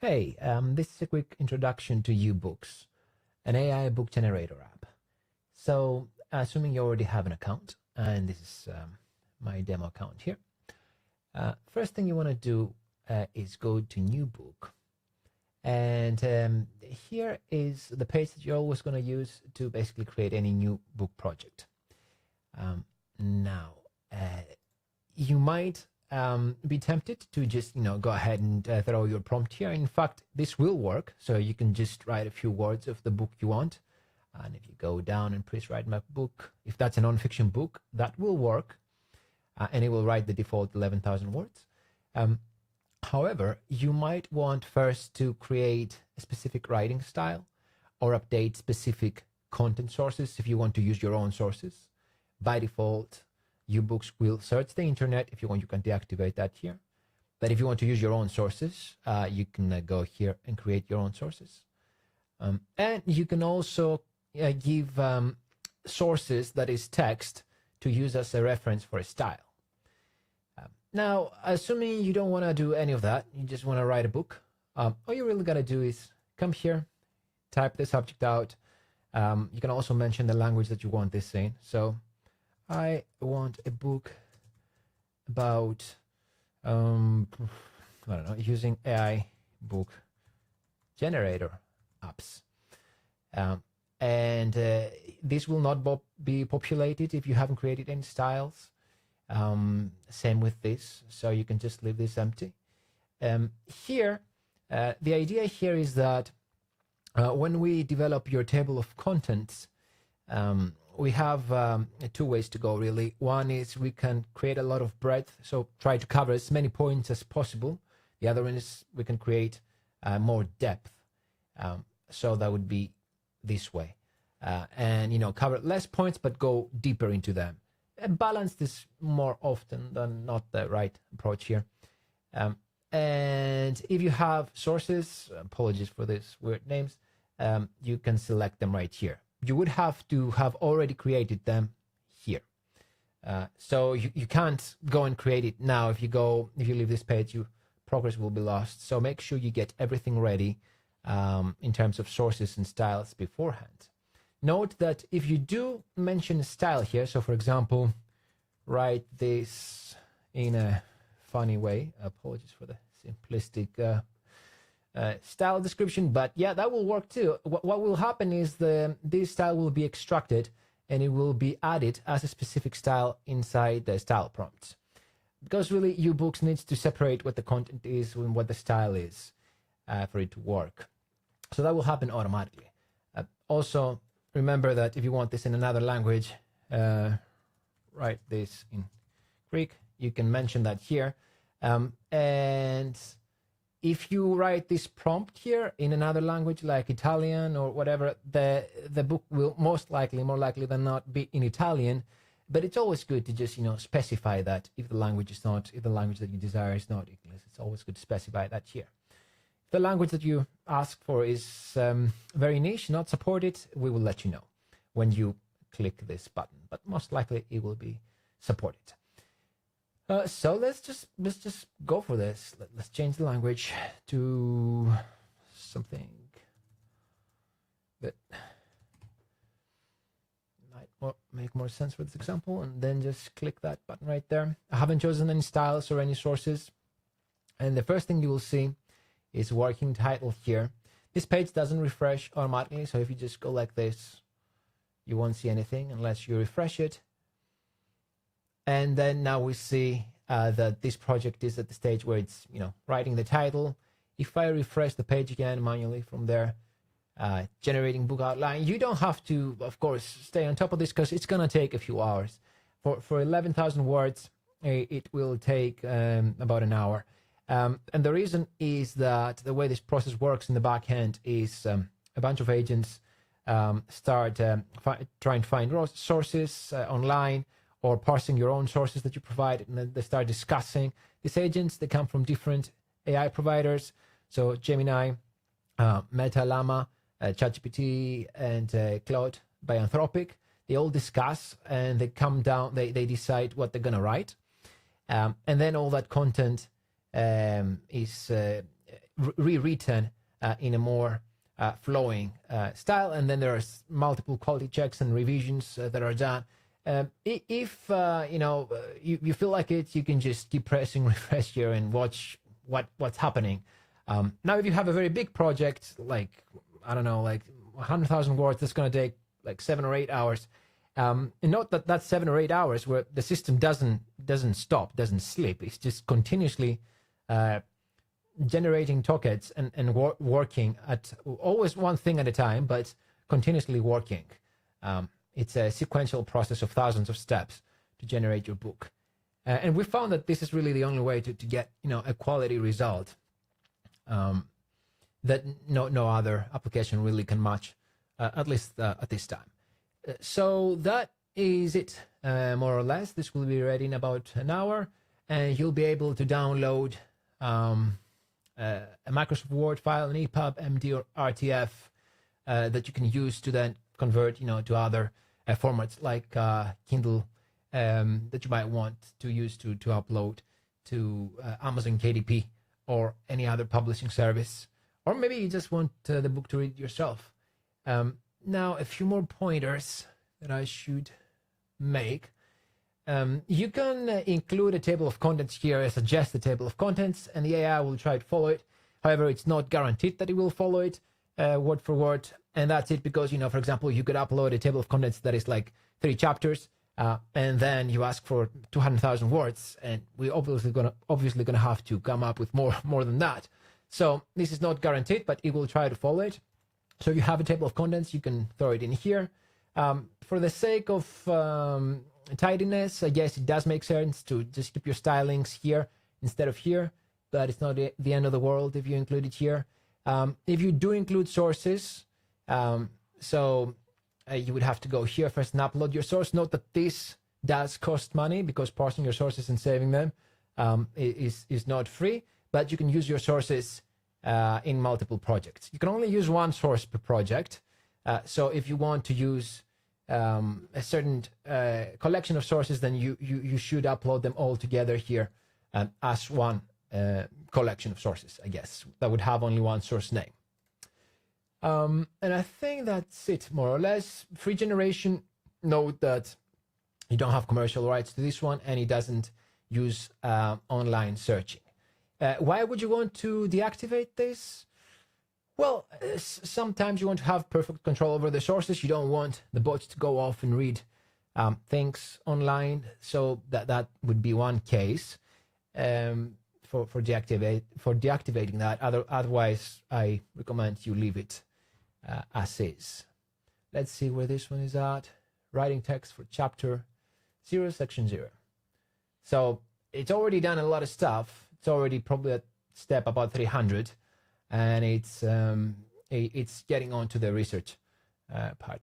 Hey, this is a quick introduction to Youbooks, an AI book generator app. So, assuming you already have an account, and this is my demo account here, first thing you want to do is go to New Book. And here is the page that you're always going to use to basically create any new book project. Now, you might be tempted to just go ahead and throw your prompt here. In fact, this will work, so you can just write a few words of the book you want, and if you go down and press write my book, if that's a non-fiction book, that will work, and it will write the default 11,000 words. However, you might want first to create a specific writing style or update specific content sources if you want to use your own sources. By default, Youbooks will search the internet. If you want, you can deactivate that here. But if you want to use your own sources, you can go here and create your own sources. And you can also give sources that is text to use as a reference for a style. Now, assuming you don't want to do any of that, you just want to write a book, all you really got to do is come here, type the subject out. You can also mention the language that you want this in. So I want a book about, I don't know, using AI book generator apps. And this will not be populated if you haven't created any styles. Same with this, so you can just leave this empty. Here, the idea here is that when we develop your table of contents, we have two ways to go, really. One is we can create a lot of breadth, so try to cover as many points as possible. The other one is we can create more depth, so that would be this way. And, cover less points, but go deeper into them. Balance this more often than not the right approach here. And if you have sources, apologies for these weird names, you can select them right here. You would have to have already created them here. So you can't go and create it now. If you leave this page, your progress will be lost. So make sure you get everything ready in terms of sources and styles beforehand. Note that if you do mention a style here, so for example, write this in a funny way. Apologies for the simplistic style description, but yeah, that will work too. What will happen is this style will be extracted and it will be added as a specific style inside the style prompts. Because really, Youbooks needs to separate what the content is and what the style is for it to work. So that will happen automatically. Also, remember that if you want this in another language, write this in Greek. You can mention that here. And if you write this prompt here in another language like Italian or whatever, the book will more likely than not be in Italian. But it's always good to just specify that if the language that you desire is not English, it's always good to specify that here. If the language that you ask for is very niche, not supported, we will let you know when you click this button. But most likely it will be supported. So let's just go for this. Let's change the language to something that might make more sense for this example, and then just click that button right there. I haven't chosen any styles or any sources, and the first thing you will see is working title here. This page doesn't refresh automatically, so if you just go like this, you won't see anything unless you refresh it. And then now we see that this project is at the stage where it's writing the title. If I refresh the page again manually from there, generating book outline, you don't have to, of course, stay on top of this because it's gonna take a few hours. For 11,000 words, it will take about an hour. And the reason is that the way this process works in the back end is a bunch of agents start trying to find sources online or parsing your own sources that you provide, and then they start discussing. These agents, they come from different AI providers. So Gemini, Meta Llama, ChatGPT, and Claude by Anthropic. They all discuss and they come down, they decide what they're going to write. And then all that content is rewritten in a more flowing style, and then there's multiple quality checks and revisions that are done. If you feel like it, you can just keep pressing refresh here and watch what's happening. Now, if you have a very big project, like I don't know, like 100,000 words, that's going to take like 7 or 8 hours. And note that that's 7 or 8 hours where the system doesn't stop, doesn't sleep. It's just continuously generating tokens and working at always one thing at a time, but continuously working. It's a sequential process of thousands of steps to generate your book. And we found that this is really the only way to get a quality result that no other application really can match, at least at this time. So that is it, more or less. This will be ready in about an hour, and you'll be able to download a Microsoft Word file, an EPUB, MD, or RTF that you can use to then convert, to other formats like Kindle that you might want to use to upload to Amazon KDP or any other publishing service, or maybe you just want the book to read yourself. Now, a few more pointers that I should make. You can include a table of contents here, suggest a table of contents, and the AI will try to follow it. However, it's not guaranteed that it will follow it word for word. And that's it because, for example, you could upload a table of contents that is like 3 chapters, and then you ask for 200,000 words, and we obviously gonna have to come up with more than that. So this is not guaranteed, but it will try to follow it. So if you have a table of contents, you can throw it in here. For the sake of tidiness, I guess it does make sense to just keep your stylings here instead of here, but it's not the end of the world if you include it here. If you do include sources, you would have to go here first and upload your source. Note that this does cost money because parsing your sources and saving them is not free, but you can use your sources in multiple projects. You can only use one source per project. So if you want to use a certain collection of sources, then you should upload them all together here as one collection of sources, I guess, that would have only one source name. And I think that's it, more or less. Free generation, note that you don't have commercial rights to this one, and it doesn't use online searching. Why would you want to deactivate this? Well, sometimes you want to have perfect control over the sources. You don't want the bots to go off and read things online. So that would be one case for deactivating that. Otherwise, I recommend you leave it as is. Let's see where this one is at. Writing text for chapter 0, section 0. So it's already done a lot of stuff. It's already probably at step about 300. And it's getting on to the research part.